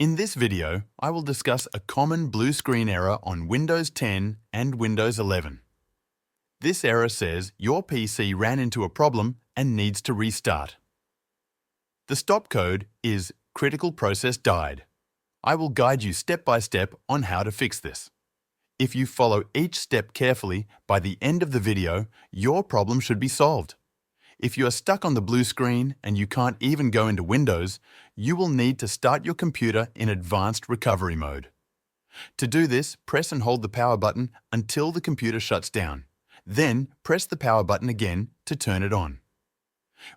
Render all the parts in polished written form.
In this video, I will discuss a common blue screen error on Windows 10 and Windows 11. This error says your PC ran into a problem and needs to restart. The stop code is "critical process died." I will guide you step by step on how to fix this. If you follow each step carefully, by the end of the video, your problem should be solved. If you are stuck on the blue screen and you can't even go into Windows, you will need to start your computer in advanced recovery mode. To do this, press and hold the power button until the computer shuts down. Then press the power button again to turn it on.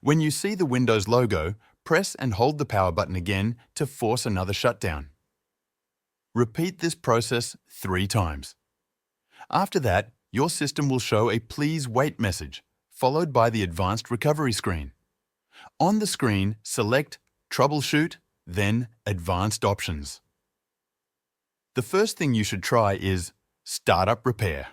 When you see the Windows logo, press and hold the power button again to force another shutdown. Repeat this process 3 times. After that, your system will show a "Please wait" message, followed by the advanced recovery screen. On the screen, select Troubleshoot, then Advanced Options. The first thing you should try is Startup Repair.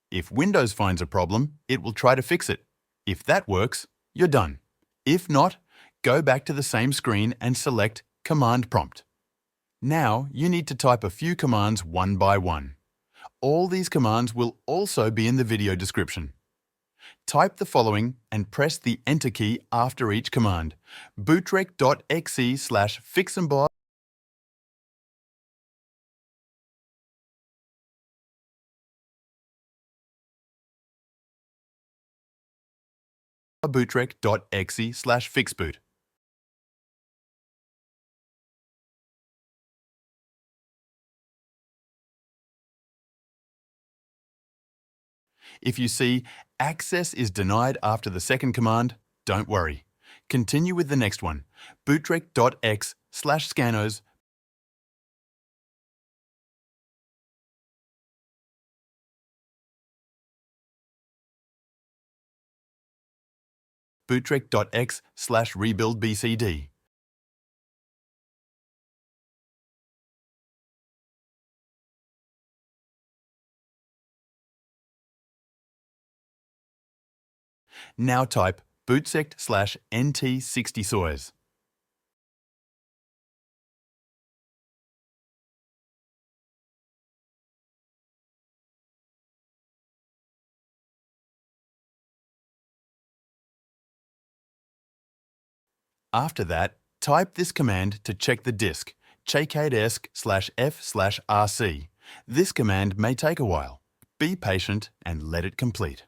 If Windows finds a problem, it will try to fix it. If that works, you're done. If not, go back to the same screen and select Command Prompt. Now you need to type a few commands one by one. All these commands will also be in the video description. Type the following and press the Enter key after each command: bootrec.exe/fixmbr bootrec.exe/fixboot. If you see "Access is denied" after the second command, don't worry. Continue with the next one: bootrec.exe/scannows bootrec.exe/rebuildbcd. Now type bootsect/nt60soys. After that, type this command to check the disk: Chkdsk/f/rc. This command may take a while. Be patient and let it complete.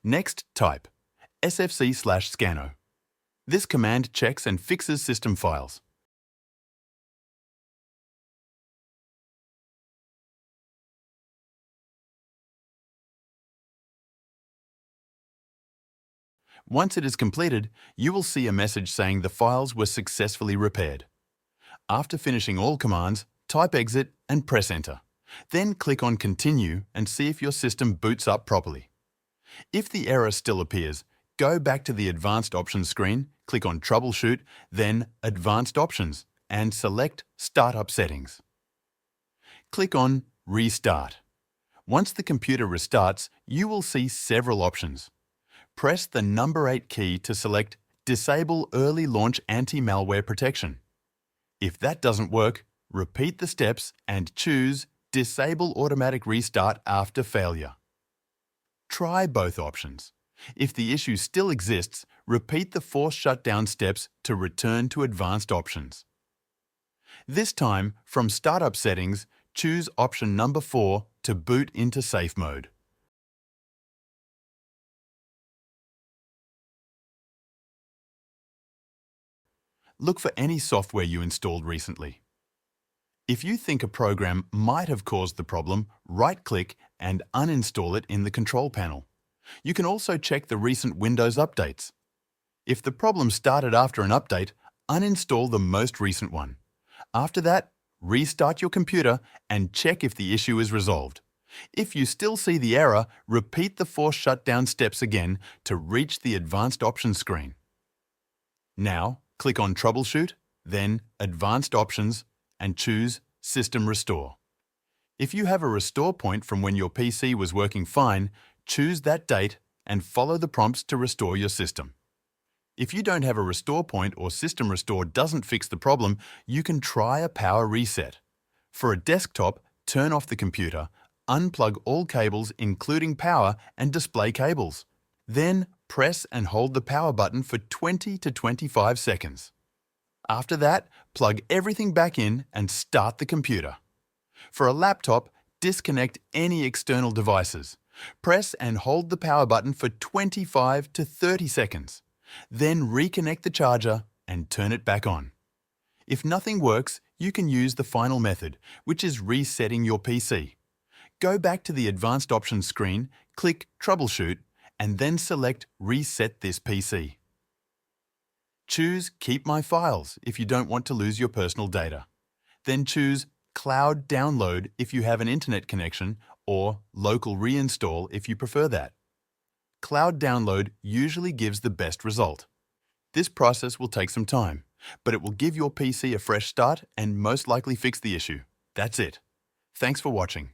Next, type sfcscannow. This command checks and fixes system files. Once it is completed, you will see a message saying the files were successfully repaired. After finishing all commands, type Exit and press Enter. Then click on Continue and see if your system boots up properly. If the error still appears, go back to the Advanced Options screen, click on Troubleshoot, then Advanced Options, and select Startup Settings. Click on Restart. Once the computer restarts, you will see several options. Press the number 8 key to select Disable Early Launch Anti-Malware Protection. If that doesn't work, repeat the steps and choose Disable Automatic Restart after failure. Try both options. If the issue still exists, repeat the forced shutdown steps to return to Advanced Options. This time, from Startup Settings, choose option number 4 to boot into safe mode. Look for any software you installed recently. If you think a program might have caused the problem, right-click and uninstall it in the control panel. You can also check the recent Windows updates. If the problem started after an update, uninstall the most recent one. After that, restart your computer and check if the issue is resolved. If you still see the error, repeat the force shutdown steps again to reach the Advanced Options screen. Now, click on Troubleshoot, then Advanced Options, and choose System Restore. If you have a restore point from when your PC was working fine, choose that date and follow the prompts to restore your system. If you don't have a restore point or system restore doesn't fix the problem, you can try a power reset. For a desktop, turn off the computer, unplug all cables including power and display cables. Then press and hold the power button for 20 to 25 seconds. After that, plug everything back in and start the computer. For a laptop, disconnect any external devices. Press and hold the power button for 25 to 30 seconds. Then reconnect the charger and turn it back on. If nothing works, you can use the final method, which is resetting your PC. Go back to the Advanced Options screen, click Troubleshoot, and then select Reset this PC. Choose Keep My Files if you don't want to lose your personal data. Then choose Cloud Download if you have an internet connection, or Local Reinstall if you prefer that. Cloud Download usually gives the best result. This process will take some time, but it will give your PC a fresh start and most likely fix the issue. That's it. Thanks for watching.